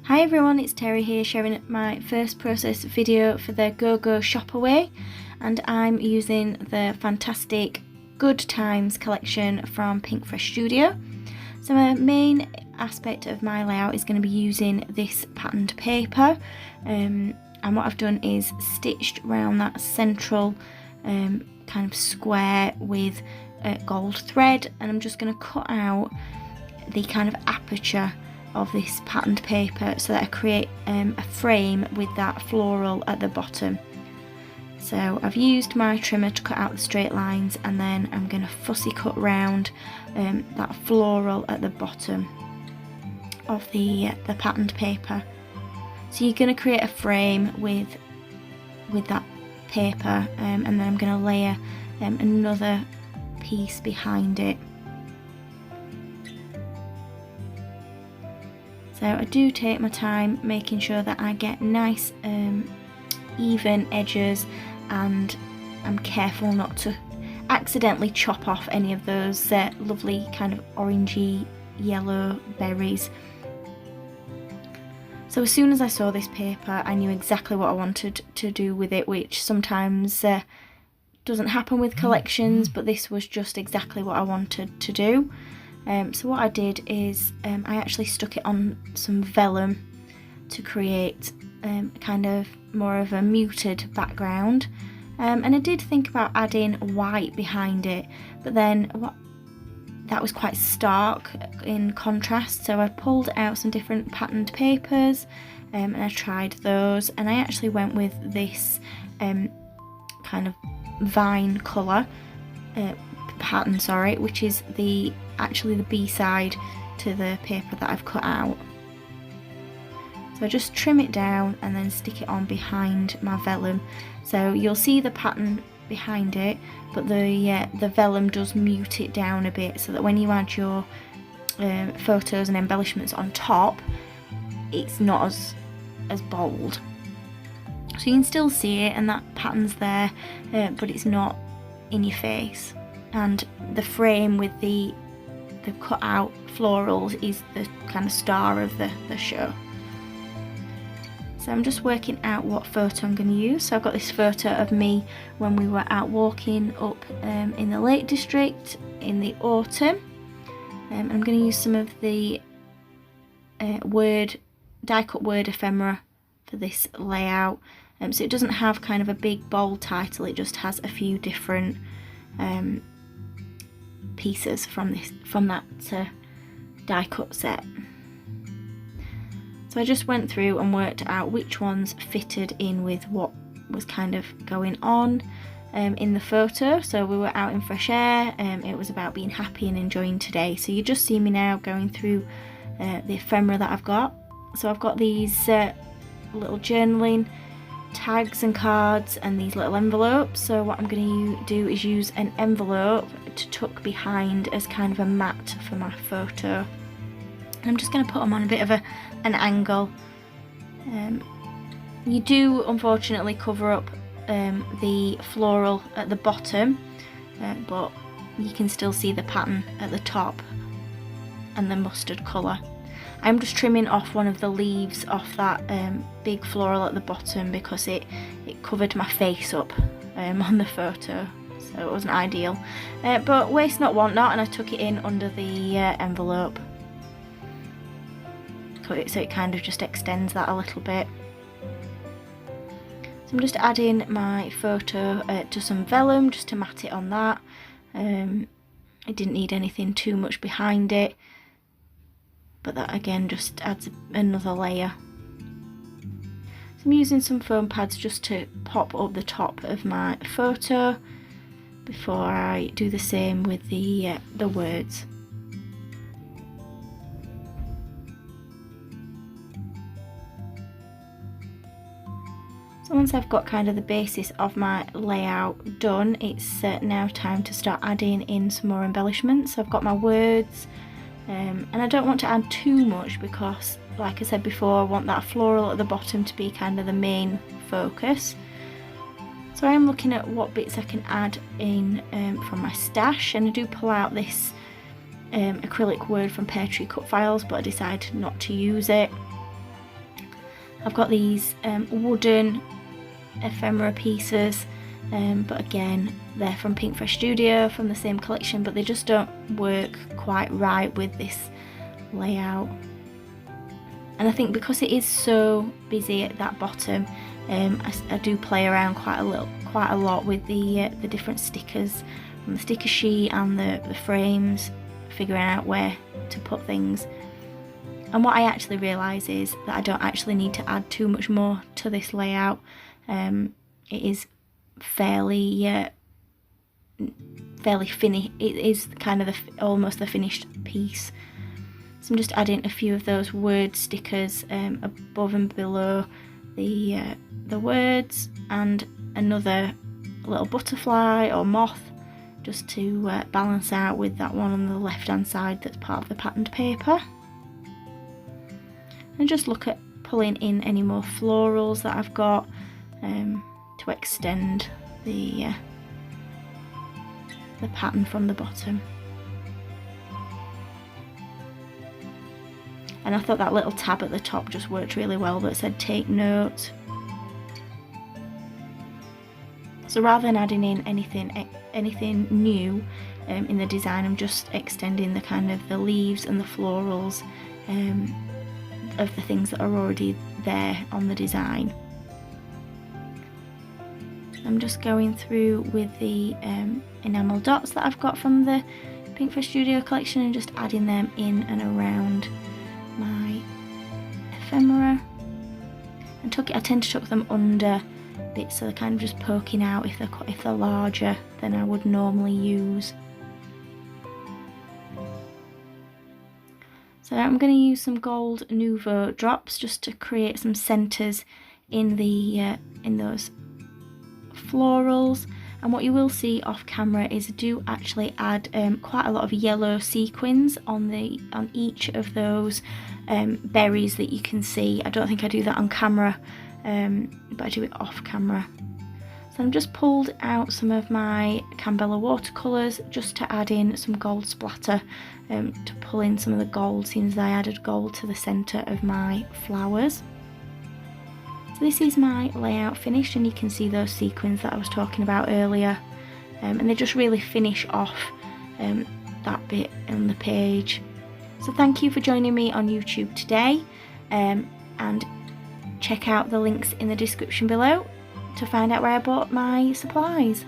Hi everyone, it's Terry here sharing my first process video for the GoGo Shopaway, and I'm using the fantastic Good Times collection from Pinkfresh Studio. So my main aspect of my layout is going to be using this patterned paper, and what I've done is stitched around that central kind of square with gold thread, and I'm just going to cut out the kind of aperture of this patterned paper so that I create a frame with that floral at the bottom. So I've used my trimmer to cut out the straight lines, and then I'm going to fussy cut round that floral at the bottom of the patterned paper. So you're going to create a frame with that paper, and then I'm going to layer another piece behind it. So I do take my time making sure that I get nice even edges, and I'm careful not to accidentally chop off any of those lovely kind of orangey yellow berries. So as soon as I saw this paper, I knew exactly what I wanted to do with it, which sometimes doesn't happen with collections, but this was just exactly what I wanted to do. So what I did is I actually stuck it on some vellum to create kind of more of a muted background, and I did think about adding white behind it, but then that was quite stark in contrast, so I pulled out some different patterned papers and I tried those, and I actually went with this kind of vine colour pattern, which is actually the B-side to the paper that I've cut out. So I just trim it down and then stick it on behind my vellum. So you'll see the pattern behind it, but the vellum does mute it down a bit, so that when you add your photos and embellishments on top, it's not as bold. So you can still see it, and that pattern's there, but it's not in your face. And the frame with the cut out florals is the kind of star of the show. So I'm just working out what photo I'm going to use. So I've got this photo of me when we were out walking up in the Lake District in the autumn. I'm going to use some of the die cut word ephemera for this layout. So it doesn't have kind of a big bold title, it just has a few different pieces from that die cut set. So I just went through and worked out which ones fitted in with what was kind of going on in the photo. So we were out in fresh air, it was about being happy and enjoying today. So you just see me now going through the ephemera that I've got. So I've got these little journaling tags and cards and these little envelopes. So what I'm going to do is use an envelope to tuck behind as kind of a mat for my photo. And I'm just going to put them on a bit of an angle. You do unfortunately cover up the floral at the bottom, but you can still see the pattern at the top and the mustard colour. I'm just trimming off one of the leaves off that big floral at the bottom because it covered my face up on the photo, so it wasn't ideal. But waste not, want not, and I took it in under the envelope. So it kind of just extends that a little bit. So I'm just adding my photo to some vellum just to mat it on that. I didn't need anything too much behind it, but that again just adds another layer. So I'm using some foam pads just to pop up the top of my photo before I do the same with the words. So once I've got kind of the basis of my layout done, it's now time to start adding in some more embellishments. So I've got my words, and I don't want to add too much because, like I said before, I want that floral at the bottom to be kind of the main focus. So I am looking at what bits I can add in from my stash, and I do pull out this acrylic word from Pear Tree Cut Files, but I decided not to use it. I've got these wooden ephemera pieces, but again they're from Pinkfresh Studio, from the same collection, but they just don't work quite right with this layout. And I think because it is so busy at that bottom, I do play around quite a lot with the different stickers on the sticker sheet and the frames, figuring out where to put things. And what I actually realise is that I don't actually need to add too much more to this layout. It is fairly finished. It is kind of almost the finished piece. So I'm just adding a few of those word stickers above and below the words, and another little butterfly or moth, just to balance out with that one on the left hand side that's part of the patterned paper. And just look at pulling in any more florals that I've got to extend the pattern from the bottom. And I thought that little tab at the top just worked really well that said take note. So rather than adding in anything new in the design, I'm just extending the kind of the leaves and the florals of the things that are already there on the design. I'm just going through with the enamel dots that I've got from the Pinkfresh Studio collection and just adding them in and around my ephemera. And I tend to tuck them under bits, so they're kind of just poking out if they're larger than I would normally use. So I'm going to use some gold Nouveau drops just to create some centres in those florals. And what you will see off camera is I do actually add quite a lot of yellow sequins on each of those berries that you can see. I don't think I do that on camera, but I do it off camera. So I've just pulled out some of my Cambella watercolours just to add in some gold splatter, to pull in some of the gold, since I added gold to the centre of my flowers. So this is my layout finished, and you can see those sequins that I was talking about earlier, and they just really finish off that bit on the page. So thank you for joining me on YouTube today, and check out the links in the description below to find out where I bought my supplies.